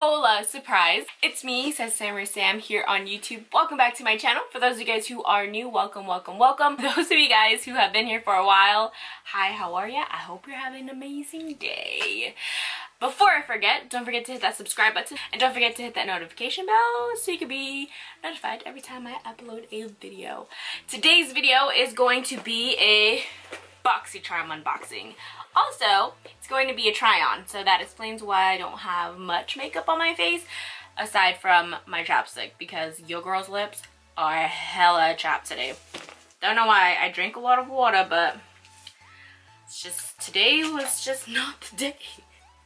Hola, surprise! It's me, Sassysamey here on YouTube. Welcome back to my channel. For those of you guys who are new, welcome, welcome, welcome. For those of you guys who have been here for a while, hi, how are ya? I hope you're having an amazing day. Before I forget, don't forget to hit that subscribe button and don't forget to hit that notification bell so you can be notified every time I upload a video. Today's video is going to be a Boxy charm unboxing. Also, it's going to be a try-on, so that explains why I don't have much makeup on my face aside from my chapstick, because your girl's lips are hella chapped today. Don't know why. I drink a lot of water, but it's just, today was just not the day.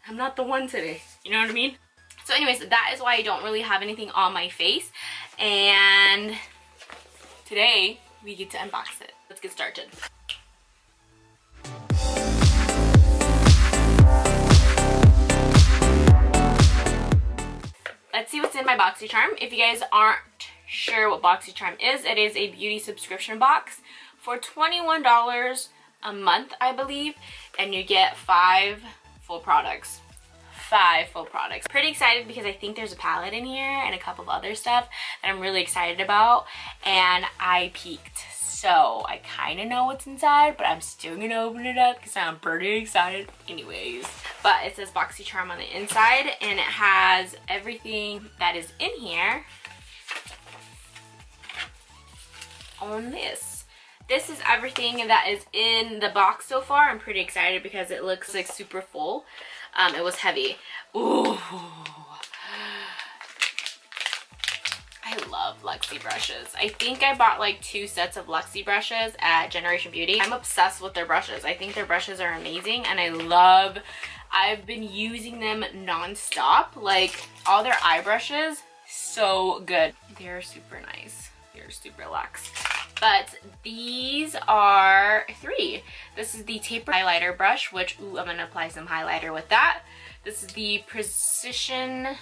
I'm not the one today. You know what I mean? So anyways, that is why I don't really have anything on my face, and today we get to unbox it. Let's get started. Let's see what's in my Boxy charm. If you guys aren't sure what Boxy charm is, it is a beauty subscription box for $21 a month, I believe, and you get 5 full products. 5 full products. Pretty excited because I think there's a palette in here and a couple of other stuff that I'm really excited about, and I peeked. So I kind of know what's inside, but I'm still gonna open it up because I'm pretty excited anyways. But it says Boxy charm on the inside, and it has everything that is in here on this. This is everything that is in the box so far. I'm pretty excited because it looks like super full. It was heavy. Ooh. I love Luxie brushes. I think I bought like 2 sets of Luxie brushes at Generation Beauty. I'm obsessed with their brushes. I think their brushes are amazing, and I've been using them non-stop. Like, all their eye brushes, so good. They're super nice. They're super luxe. But these are 3. This is the taper highlighter brush, which, ooh, I'm gonna apply some highlighter with that. This is the Precision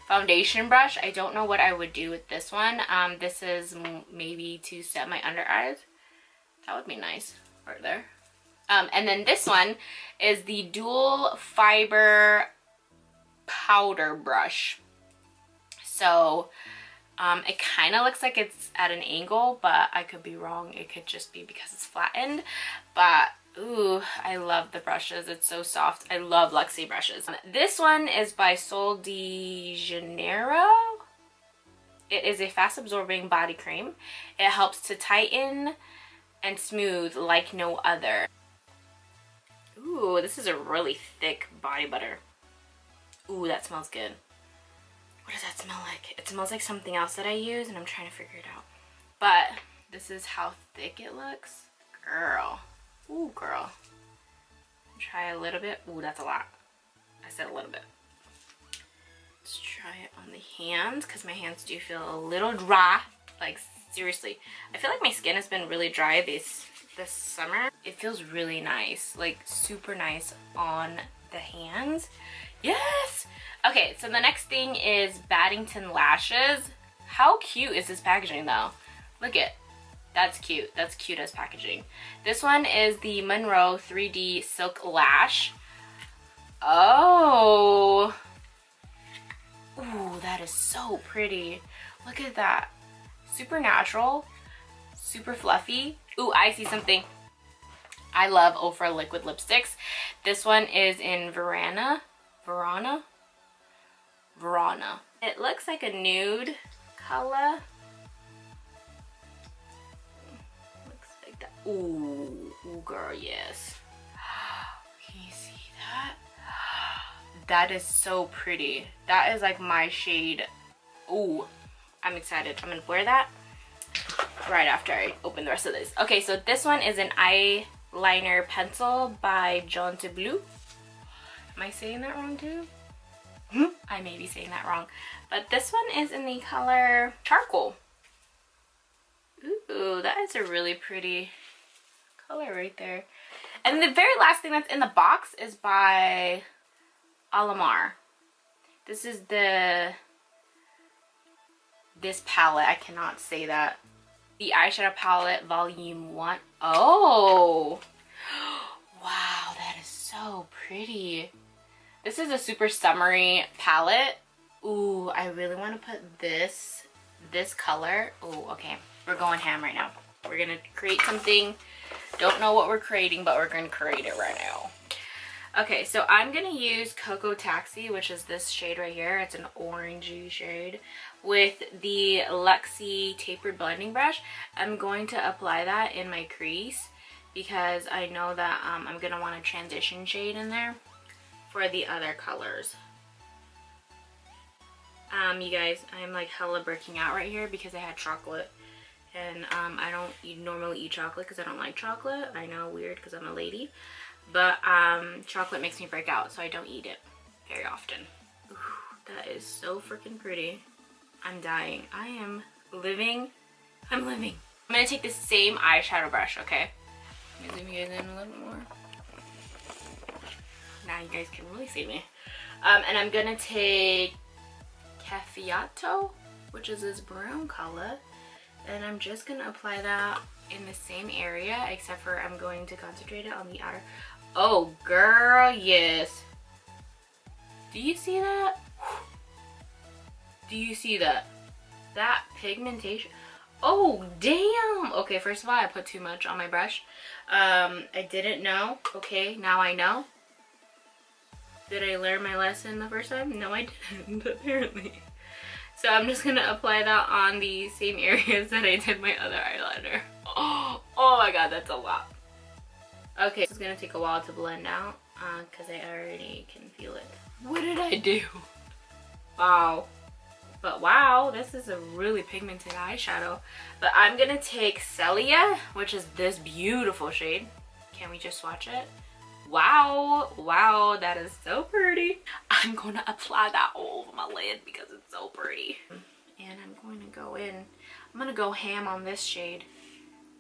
foundation brush. I don't know what I would do with this one. This is maybe to set my under eyes. That would be nice right there. And then this one is the dual fiber powder brush. So it kind of looks like it's at an angle, but I could be wrong. It could just be because it's flattened. But ooh, I love the brushes. It's so soft. I love Luxie brushes. This one is by Sol de Janeiro. It is a fast absorbing body cream. It helps to tighten and smooth like no other. Ooh, this is a really thick body butter. Ooh, that smells good. What does that smell like? It smells like something else that I use, and I'm trying to figure it out. But this is how thick it looks. Girl. Ooh, girl. Try a little bit. Ooh, that's a lot. I said a little bit. Let's try it on the hands, because my hands do feel a little dry. Like, seriously. I feel like my skin has been really dry this summer. It feels really nice. Like, super nice on the hands. Yes! Okay, so the next thing is Baddington lashes. How cute is this packaging, though? Look at. That's cute. That's cute as packaging. This one is the Monroe 3D Silk Lash. Oh. Ooh, that is so pretty. Look at that. Super natural. Super fluffy. Ooh, I see something. I love Ofra liquid lipsticks. This one is in Verana. It looks like a nude color. Ooh, ooh, girl, yes. Can you see that? That is so pretty. That is like my shade. Ooh, I'm excited. I'm gonna wear that right after I open the rest of this. Okay, so this one is an eyeliner pencil by John de Blue. Am I saying that wrong too? I may be saying that wrong. But this one is in the color Charcoal. Ooh, that is a really pretty color right there. And the very last thing that's in the box is by Alamar. This is this palette. I cannot say that. The eyeshadow palette volume 1. Oh, wow, that is so pretty. This is a super summery palette. Ooh, I really want to put this color. Ooh, okay. We're going ham right now. We're going to create something. Don't know what we're creating, but we're going to create it right now. Okay, so I'm going to use Cocoa Taxi, which is this shade right here. It's an orangey shade with the Luxie tapered blending brush. I'm going to apply that in my crease because I know that I'm going to want a transition shade in there for the other colors. You guys, I'm like hella breaking out right here because I had chocolate. And I don't normally eat chocolate because I don't like chocolate. I know, weird because I'm a lady. But chocolate makes me break out, so I don't eat it very often. Ooh, that is so freaking pretty. I'm dying. I am living. I'm living. I'm going to take the same eyeshadow brush, okay? Let me zoom you guys in a little more. Now you guys can really see me. And I'm going to take Cafeato, which is this brown color. And I'm just going to apply that in the same area, except for I'm going to concentrate it on the outer. Oh, girl, yes. Do you see that? Do you see that? That pigmentation. Oh, damn. Okay, first of all, I put too much on my brush. I didn't know. Okay, now I know. Did I learn my lesson the first time? No, I didn't, apparently. So I'm just going to apply that on the same areas that I did my other eyeliner. Oh my god, that's a lot. Okay, it's going to take a while to blend out because I already can feel it. What did I do? Wow. But wow, this is a really pigmented eyeshadow. But I'm going to take Celia, which is this beautiful shade. Can we just swatch it? Wow, wow, that is so pretty. I'm going to apply that all over my lid because it's so pretty. And I'm going to go in. I'm going to go ham on this shade.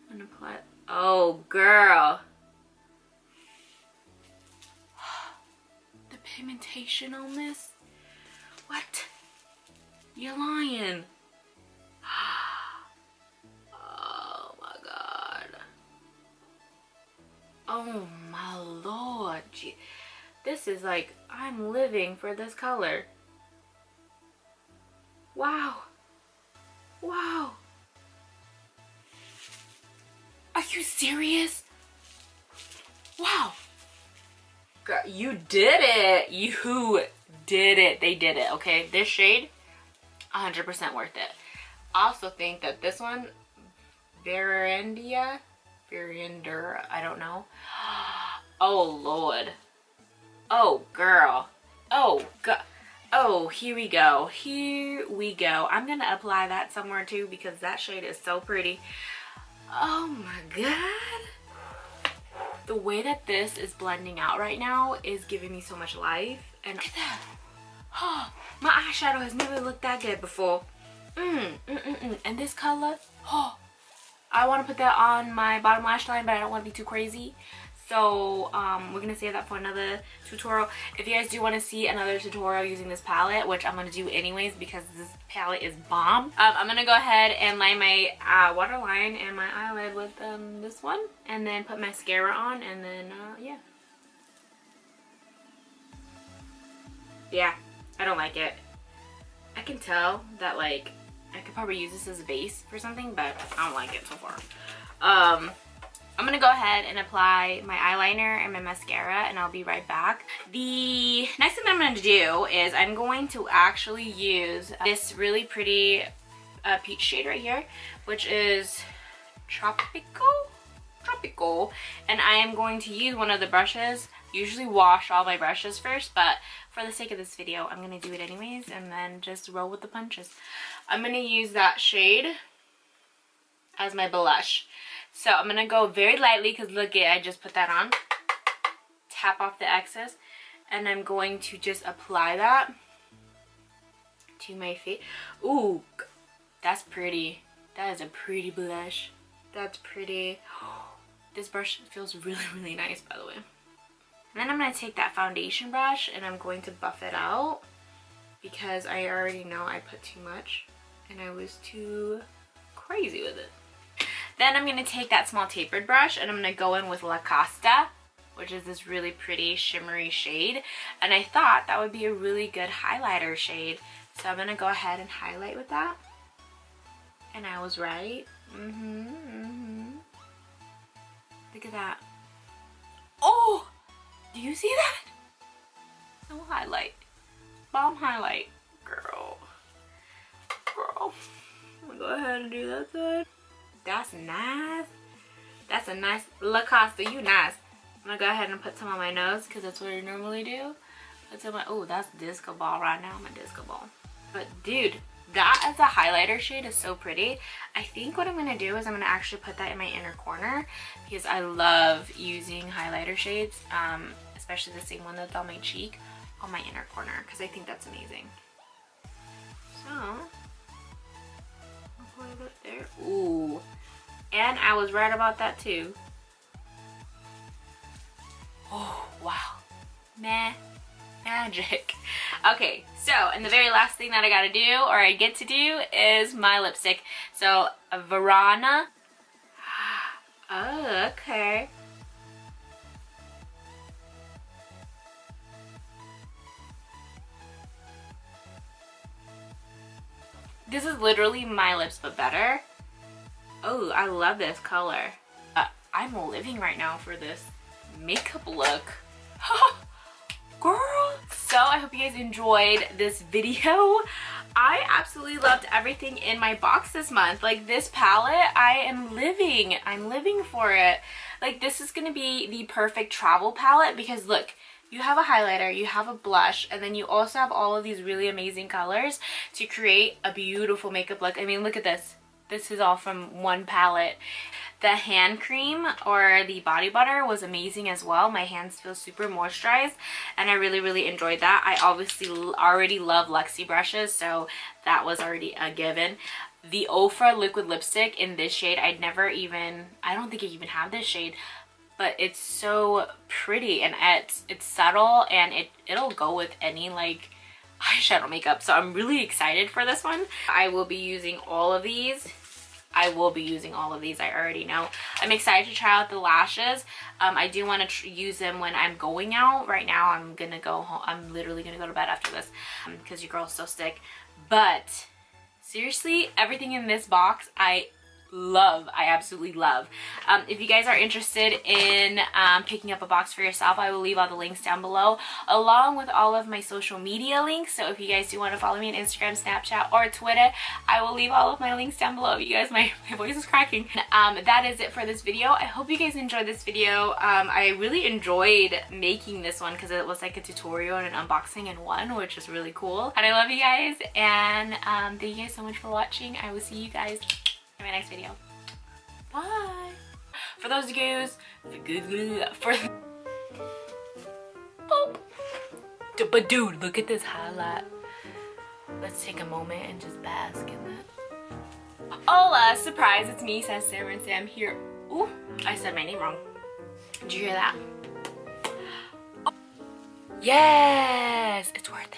I'm going to apply. Oh, girl. The pigmentation on this? What? You're lying. Oh my god. Oh my lord. This is like, I'm living for this color. Wow. Wow. Are you serious? Wow. Girl, you did it. You did it. They did it, okay? This shade, 100% worth it. I also think that this one, Verinder, I don't know. Oh, Lord. Oh, girl. Oh, God. Oh, here we go. Here we go. I'm going to apply that somewhere too because that shade is so pretty. Oh my god. The way that this is blending out right now is giving me so much life. And look at that. Oh, my eyeshadow has never looked that good before. And this color, oh, I want to put that on my bottom lash line, but I don't want to be too crazy. So we're going to save that for another tutorial. If you guys do want to see another tutorial using this palette, which I'm going to do anyways because this palette is bomb, I'm going to go ahead and line my waterline and my eyelid with this one. And then put mascara on and then, yeah. Yeah, I don't like it. I can tell that, like, I could probably use this as a base for something, but I don't like it so far. I'm going to go ahead and apply my eyeliner and my mascara, and I'll be right back. The next thing that I'm going to do is I'm going to actually use this really pretty peach shade right here, which is Tropical. And I am going to use one of the brushes. Usually wash all my brushes first, but for the sake of this video, I'm going to do it anyways, and then just roll with the punches. I'm going to use that shade as my blush. So I'm going to go very lightly because look it, I just put that on. Tap off the excess. And I'm going to just apply that to my face. Ooh, that's pretty. That is a pretty blush. That's pretty. This brush feels really, really nice, by the way. And then I'm going to take that foundation brush and I'm going to buff it out because I already know I put too much and I was too crazy with it. Then I'm going to take that small tapered brush and I'm going to go in with La Costa, which is this really pretty shimmery shade. And I thought that would be a really good highlighter shade So I'm gonna go ahead and highlight with that. And I was right. Look at that. Oh! Do you see that? No highlight. Bomb highlight. Girl. Girl. I'm gonna go ahead and do that side. That's nice. That's a nice Lacoste. You nice. I'm gonna go ahead and put some on my nose because that's what I normally do. Oh, that's disco ball right now. I'm a disco ball. But dude, that as a highlighter shade is so pretty. I think what I'm gonna do is I'm gonna actually put that in my inner corner because I love using highlighter shades, especially the same one that's on my cheek, on my inner corner because I think that's amazing. So, I'll put it up there. Ooh, and I was right about that too. Oh, wow. Magic. Okay, so, and the very last thing that I gotta do, or I get to do, is my lipstick. So, a Verona. Oh, okay. This is literally my lips, but better. Oh, I love this color. I'm living right now for this makeup look. Girl. So I hope you guys enjoyed this video. I absolutely loved everything in my box this month. Like this palette, I'm living for it. Like this is gonna be the perfect travel palette because look, you have a highlighter, you have a blush, and then you also have all of these really amazing colors to create a beautiful makeup look. I mean, look at this. This is all from one palette. The hand cream or the body butter was amazing as well. My hands feel super moisturized and I really enjoyed that. I obviously already love Luxie brushes, so that was already a given. The Ofra liquid lipstick in this shade, I don't think I even have this shade, but it's so pretty and it's subtle and it'll go with any like eyeshadow makeup. So I'm really excited for this one. I will be using all of these. I already know. I'm excited to try out the lashes. I do want to use them when I'm going out. Right now I'm gonna go home. I'm literally gonna go to bed after this because your girl's so sick. But seriously, everything in this box I absolutely love. If you guys are interested in picking up a box for yourself, I will leave all the links down below along with all of my social media links. So if you guys do want to follow me on Instagram, Snapchat, or Twitter, I will leave all of my links down below. You guys, my voice is cracking. That is it for this video. I hope you guys enjoyed this video. I really enjoyed making this one because it was like a tutorial and an unboxing in one, which is really cool. And I love you guys, and thank you guys so much for watching. I will see you guys in my next video. Bye. For those of you guys, but dude, look at this highlight. Let's take a moment and just bask in that. Hola, surprise, it's me, Sassysamey here. Ooh, I said my name wrong. Did you hear that? Oh. Yes, it's worth it.